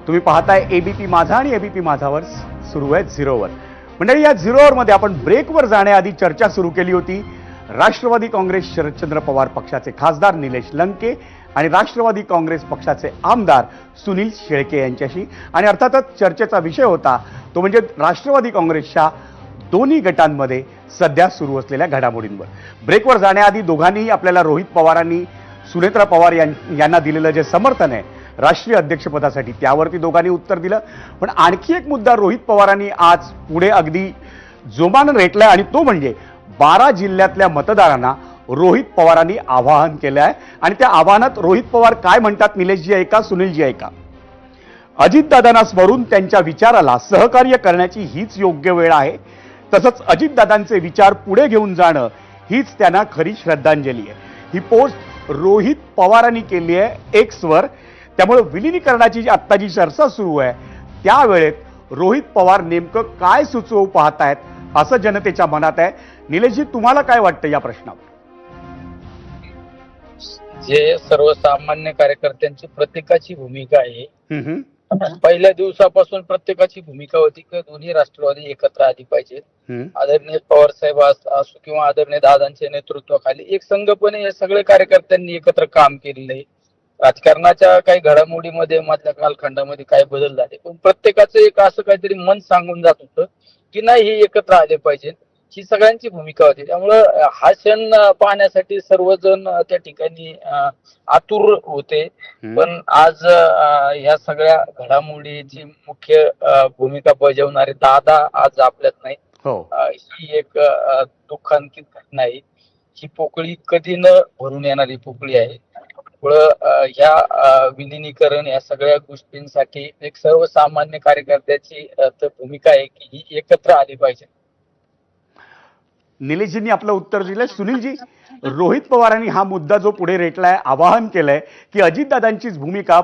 तुम्ही पाहताय एबीपी माझा आणि एबीपी माझावर सुरू आहे झिरोवर. मंडळी, या झिरोवर मध्ये आपण ब्रेकवर जाण्याआधी चर्चा सुरू केली होती राष्ट्रवादी काँग्रेस शरदचंद्र पवार पक्षाचे खासदार निलेश लंके आणि राष्ट्रवादी काँग्रेस पक्षाचे आमदार सुनील शेळके यांच्याशी. आणि अर्थातच चर्चेचा विषय होता तो म्हणजे राष्ट्रवादी काँग्रेसच्या दोन्ही गटांमध्ये सध्या सुरू असलेल्या घडामोडींवर. ब्रेकवर जाण्याआधी दोघांनीही आपल्याला रोहित पवारांनी सुनेत्रा पवार यांना दिलेलं जे समर्थन आहे राष्ट्रीय अध्यक्षपदासाठी त्यावरती दोघांनी उत्तर दिलं. पण आणखी एक मुद्दा रोहित पवारांनी आज पुढे अगदी जोमानं रेटलाय आणि तो म्हणजे 12 जिल्ह्यातल्या मतदारांना रोहित पवारांनी आवाहन केलं आहे. आणि त्या आवाहनात रोहित पवार काय म्हणतात निलेशजी ऐका, सुनीलजी ऐका. अजितदादांना स्मरून त्यांच्या विचाराला सहकार्य करण्याची हीच योग्य वेळ आहे. तसंच अजितदादांचे विचार पुढे घेऊन जाणं हीच त्यांना खरी श्रद्धांजली आहे. ही पोस्ट रोहित पवारांनी केली आहे एक्सवर. त्यामुळे विलिनीकरणाची जी आत्ता जी चर्चा सुरू आहे त्यावेळेत रोहित पवार नेमकं काय सुचवू पाहतायत असं जनतेच्या मनात आहे. निलेशजी, तुम्हाला काय वाटतं या प्रश्नावर? जे सर्वसामान्य कार्यकर्त्यांची प्रत्येकाची भूमिका आहे, पहिल्या दिवसापासून प्रत्येकाची भूमिका होती की दोन्ही राष्ट्रवादी एकत्र आली पाहिजेत. आदरणीय पवार साहेब असो किंवा आदरणीय दादांच्या नेतृत्वाखाली एक संघपणे या सगळ्या कार्यकर्त्यांनी एकत्र काम केलेलं आहे. राजकारणाच्या काही घडामोडीमध्ये मधल्या कालखंडामध्ये काय बदल झाले, पण प्रत्येकाचं एक असं काहीतरी मन सांगून जात होतं की नाही, हे एकत्र आले पाहिजे, ही सगळ्यांची भूमिका होती. त्यामुळं हा क्षण पाहण्यासाठी सर्वजण त्या ठिकाणी आतुर होते. पण आज या सगळ्या घडामोडीची मुख्य भूमिका बजावणारे दादा आज आपल्यात नाही. ही एक दुःखांकित घटना आहे. ही पोकळी कधी न भरून येणारी पोकळी आहे. ह्या विलिनीकरण या सगळ्या गोष्टींसाठी एक सर्वसामान्य कार्यकर्त्याची भूमिका आहे की ही एकत्र आली पाहिजे. निलेशजींनी आपलं उत्तर दिलंय. सुनीलजी, रोहित पवारांनी हा मुद्दा जो पुढे रेटलाय, आवाहन केलंय की अजितदादांचीच भूमिका